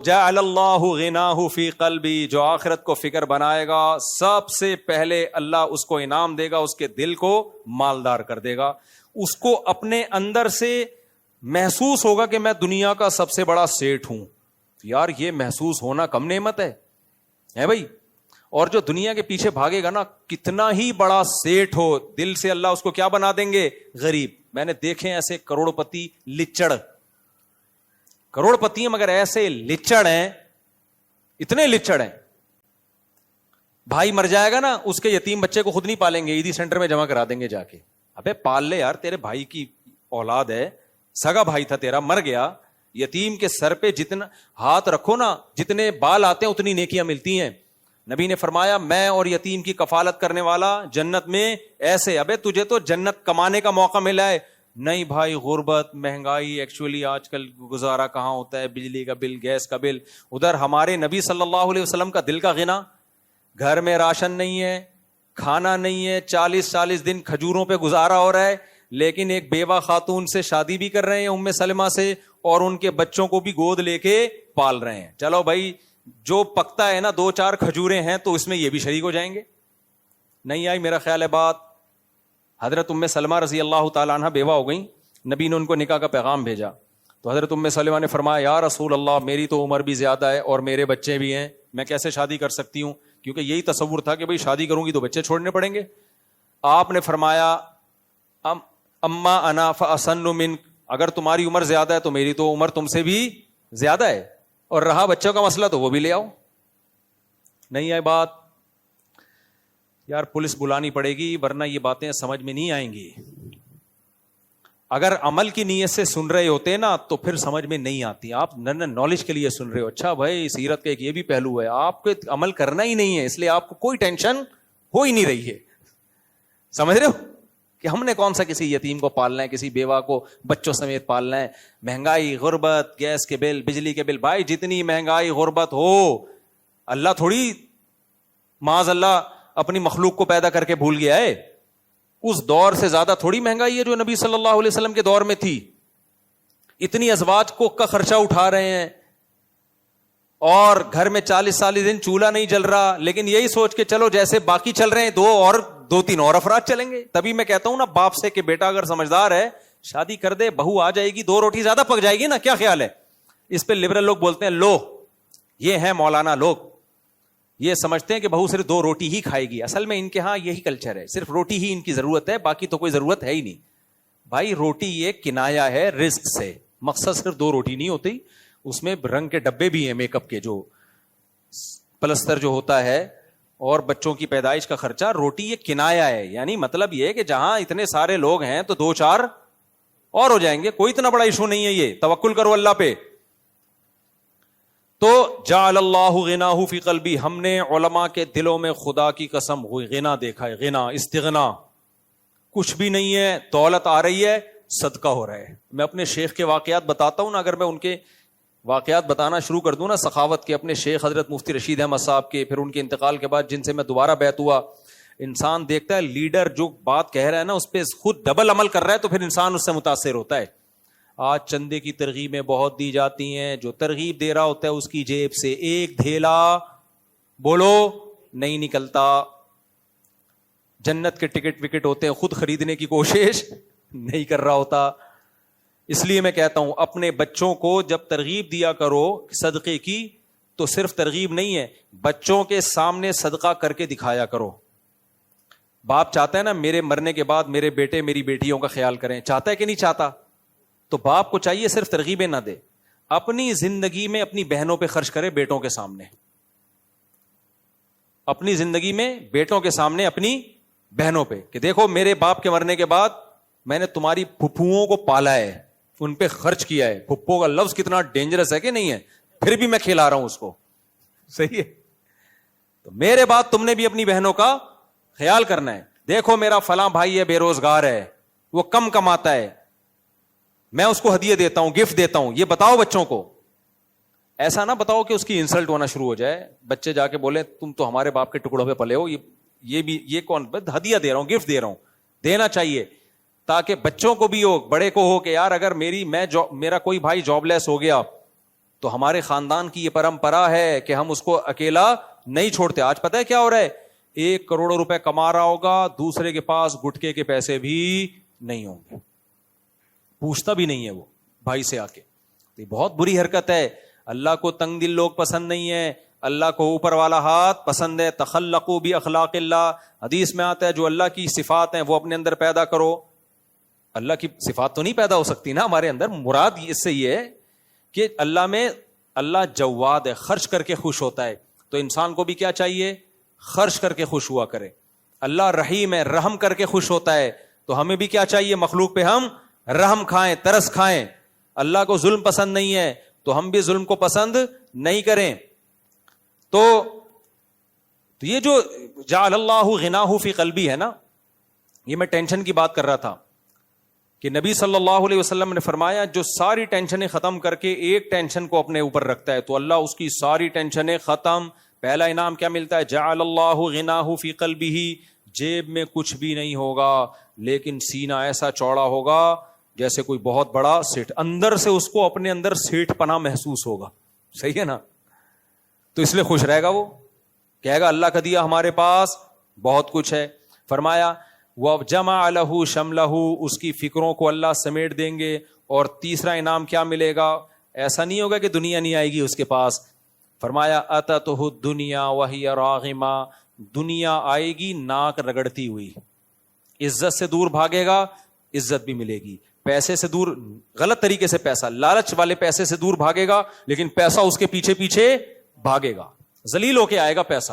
جعل اللہ غناہ فی قلبی، جو آخرت کو فکر بنائے گا سب سے پہلے اللہ اس کو انعام دے گا، اس کے دل کو مالدار کر دے گا. اس کو اپنے اندر سے محسوس ہوگا کہ میں دنیا کا سب سے بڑا سیٹھ ہوں. یار یہ محسوس ہونا کم نعمت ہے بھائی. اور جو دنیا کے پیچھے بھاگے گا نا، کتنا ہی بڑا سیٹھ ہو، دل سے اللہ اس کو کیا بنا دیں گے؟ غریب. میں نے دیکھے ایسے کروڑ پتی لچڑ، کروڑ پتی ہیں مگر ایسے لچڑ ہیں، اتنے لچڑ ہیں. بھائی مر جائے گا نا، اس کے یتیم بچے کو خود نہیں پالیں گے، عیدی سینٹر میں جمع کرا دیں گے جا کے. ابے پال لے یار، تیرے بھائی کی اولاد ہے، سگا بھائی تھا تیرا، مر گیا. یتیم کے سر پہ جتنا ہاتھ رکھو نا، جتنے بال آتے ہیں اتنی نیکیاں ملتی ہیں. نبی نے فرمایا میں اور یتیم کی کفالت کرنے والا جنت میں ایسے. ابے تجھے تو جنت کمانے کا موقع ملا ہے. نہیں بھائی، غربت، مہنگائی، ایکچولی آج کل گزارا کہاں ہوتا ہے، بجلی کا بل، گیس کا بل. ادھر ہمارے نبی صلی اللہ علیہ وسلم کا دل کا غنا، گھر میں راشن نہیں ہے، کھانا نہیں ہے، 40 دن کھجوروں پہ گزارا ہو رہا ہے، لیکن ایک بیوہ خاتون سے شادی بھی کر رہے ہیں، ام سلمہ سے، اور ان کے بچوں کو بھی گود لے کے پال رہے ہیں. چلو بھائی، جو پکتا ہے نا 2-4 کھجوریں ہیں تو اس میں یہ بھی شریک ہو جائیں گے. نہیں آئی میرا خیال ہے بات. حضرت ام سلمہ رضی اللہ تعالیٰ عنہ بیوہ ہو گئیں، نبی نے ان کو نکاح کا پیغام بھیجا تو حضرت ام سلمہ نے فرمایا یا رسول اللہ، میری تو عمر بھی زیادہ ہے اور میرے بچے بھی ہیں، میں کیسے شادی کر سکتی ہوں؟ کیونکہ یہی تصور تھا کہ بھئی شادی کروں گی تو بچے چھوڑنے پڑیں گے. آپ نے فرمایا اما انا فاسن من، اگر تمہاری عمر زیادہ ہے تو میری تو عمر تم سے بھی زیادہ ہے، اور رہا بچوں کا مسئلہ تو وہ بھی لے آؤ. نہیں آئی بات. یار پولیس بلانی پڑے گی ورنہ یہ باتیں سمجھ میں نہیں آئیں گی. اگر عمل کی نیت سے سن رہے ہوتے نا تو پھر سمجھ میں نہیں آتی. آپ نالج کے لیے سن رہے ہو، اچھا بھائی سیرت کا ایک یہ بھی پہلو ہے، آپ کو عمل کرنا ہی نہیں ہے، اس لیے آپ کو کوئی ٹینشن ہو ہی نہیں رہی ہے. سمجھ رہے ہو کہ ہم نے کون سا کسی یتیم کو پالنا ہے، کسی بیوہ کو بچوں سمیت پالنا ہے. مہنگائی، غربت، گیس کے بل، بجلی کے بل، بھائی جتنی مہنگائی غربت ہو، اللہ تھوڑی معاذ اللہ اپنی مخلوق کو پیدا کر کے بھول گیا ہے. اس دور سے زیادہ تھوڑی مہنگائی ہے جو نبی صلی اللہ علیہ وسلم کے دور میں تھی. اتنی ازواج کو کا خرچہ اٹھا رہے ہیں، اور گھر میں 40 دن چولہا نہیں جل رہا، لیکن یہی سوچ کے چلو جیسے باقی چل رہے ہیں 2-3 اور افراد چلیں گے. تبھی میں کہتا ہوں نا باپ سے کہ بیٹا اگر سمجھدار ہے شادی کر دے، بہو آ جائے گی، 2 روٹی زیادہ پک جائے گی نا. کیا خیال ہے؟ اس پہ لبرل لوگ بولتے ہیں لو، یہ ہیں مولانا لوگ، یہ سمجھتے ہیں کہ بہو صرف 2 روٹی ہی کھائے گی. اصل میں ان کے ہاں یہی کلچر ہے، صرف روٹی ہی ان کی ضرورت ہے، باقی تو کوئی ضرورت ہے ہی نہیں. بھائی روٹی یہ کنایا ہے رزق سے، مقصد صرف 2 روٹی نہیں ہوتی. اس میں رنگ کے ڈبے بھی ہیں، میک اپ کے، جو پلستر جو ہوتا ہے، اور بچوں کی پیدائش کا خرچہ. روٹی یہ کنایا ہے، یعنی مطلب یہ کہ جہاں اتنے سارے لوگ ہیں تو 2-4 اور ہو جائیں گے، کوئی اتنا بڑا ایشو نہیں ہے. یہ توکل کرو اللہ پہ. تو جعل اللہ غناہ فی قلبی، ہم نے علماء کے دلوں میں خدا کی قسم ہوئی غنا دیکھا ہے. غنا، استغنا، کچھ بھی نہیں ہے، دولت آ رہی ہے، صدقہ ہو رہا ہے. میں اپنے شیخ کے واقعات بتاتا ہوں نا، اگر میں ان کے واقعات بتانا شروع کر دوں نا سخاوت کے، اپنے شیخ حضرت مفتی رشید احمد صاحب کے، پھر ان کے انتقال کے بعد جن سے میں دوبارہ بیعت ہوا، انسان دیکھتا ہے لیڈر جو بات کہہ رہا ہے نا اس پہ خود ڈبل عمل کر رہا ہے تو پھر انسان اس سے متاثر ہوتا ہے. آج چندے کی ترغیبیں بہت دی جاتی ہیں، جو ترغیب دے رہا ہوتا ہے اس کی جیب سے ایک دھیلا بولو نہیں نکلتا. جنت کے ٹکٹ وکٹ ہوتے ہیں، خود خریدنے کی کوشش نہیں کر رہا ہوتا. اس لیے میں کہتا ہوں اپنے بچوں کو جب ترغیب دیا کرو صدقے کی تو صرف ترغیب نہیں ہے، بچوں کے سامنے صدقہ کر کے دکھایا کرو. باپ چاہتا ہے نا میرے مرنے کے بعد میرے بیٹے میری بیٹیوں کا خیال کریں، چاہتا ہے کہ نہیں چاہتا؟ تو باپ کو چاہیے صرف ترغیبیں نہ دے، اپنی زندگی میں اپنی بہنوں پہ خرچ کرے، بیٹوں کے سامنے. اپنی زندگی میں بیٹوں کے سامنے اپنی بہنوں پہ کہ دیکھو میرے باپ کے مرنے کے بعد میں نے تمہاری پھپھوؤں کو پالا ہے، ان پہ خرچ کیا ہے. پھپھو کا لفظ کتنا ڈینجرس ہے کہ نہیں ہے، پھر بھی میں کھلا رہا ہوں اس کو. صحیح ہے؟ تو میرے بعد تم نے بھی اپنی بہنوں کا خیال کرنا ہے. دیکھو میرا فلاں بھائی ہے، بے روزگار ہے، وہ کم کماتا ہے، میں اس کو ہدیہ دیتا ہوں، گفٹ دیتا ہوں. یہ بتاؤ بچوں کو، ایسا نہ بتاؤ کہ اس کی انسلٹ ہونا شروع ہو جائے. بچے جا کے بولے تم تو ہمارے باپ کے ٹکڑوں پہ پلے ہو، یہ کون ہدیہ دے رہا ہوں، گفٹ دے رہا ہوں. دینا چاہیے تاکہ بچوں کو بھی ہو، بڑے کو ہو کہ یار اگر میرا کوئی بھائی جاب لیس ہو گیا تو ہمارے خاندان کی یہ پرمپرا ہے کہ ہم اس کو اکیلا نہیں چھوڑتے. آج پتہ ہے کیا ہو رہا ہے؟ 1 کروڑ روپے کما رہا ہوگا, دوسرے کے پاس گٹکے کے پیسے بھی نہیں ہوں گے, پوچھتا بھی نہیں ہے وہ بھائی سے آ کے. یہ بہت بری حرکت ہے. اللہ کو تنگ دل لوگ پسند نہیں ہے, اللہ کو اوپر والا ہاتھ پسند ہے. تخلقوا باخلاق اللہ, حدیث میں آتا ہے جو اللہ کی صفات ہیں وہ اپنے اندر پیدا کرو. اللہ کی صفات تو نہیں پیدا ہو سکتی نا ہمارے اندر. مراد اس سے یہ ہے کہ اللہ جواد ہے, خرچ کر کے خوش ہوتا ہے. تو انسان کو بھی کیا چاہیے؟ خرچ کر کے خوش ہوا کرے. اللہ رحیم ہے, رحم کر کے خوش ہوتا ہے. تو ہمیں بھی کیا چاہیے؟ مخلوق پہ ہم رحم کھائیں, ترس کھائیں. اللہ کو ظلم پسند نہیں ہے تو ہم بھی ظلم کو پسند نہیں کریں. تو یہ جو جعل اللہ غناہ فی قلبی ہے نا, یہ میں ٹینشن کی بات کر رہا تھا کہ نبی صلی اللہ علیہ وسلم نے فرمایا جو ساری ٹینشنیں ختم کر کے ایک ٹینشن کو اپنے اوپر رکھتا ہے تو اللہ اس کی ساری ٹینشنیں ختم. پہلا انعام کیا ملتا ہے؟ جعل اللہ غناہ فی قلبہ, جیب میں کچھ بھی نہیں ہوگا لیکن سینہ ایسا چوڑا ہوگا جیسے کوئی بہت بڑا سیٹ, اندر سے اس کو اپنے اندر سیٹ پنا محسوس ہوگا. صحیح ہے نا؟ تو اس لیے خوش رہے گا, وہ کہے گا اللہ کا دیا ہمارے پاس بہت کچھ ہے. فرمایا وَجَمَعَ لَهُ شَمْلَهُ, اس کی فکروں کو اللہ سمیٹ دیں گے. اور تیسرا انعام کیا ملے گا؟ ایسا نہیں ہوگا کہ دنیا نہیں آئے گی اس کے پاس. فرمایا أَتَتْهُ الدُّنْيَا وَهِيَ رَاغِمَةٌ, دنیا آئے گی ناک رگڑتی ہوئی. عزت سے دور بھاگے گا, عزت بھی ملے گی. پیسے سے دور, غلط طریقے سے پیسہ, لالچ والے پیسے سے دور بھاگے گا لیکن پیسہ اس کے پیچھے پیچھے بھاگے گا, ذلیل ہو کے آئے گا پیسہ.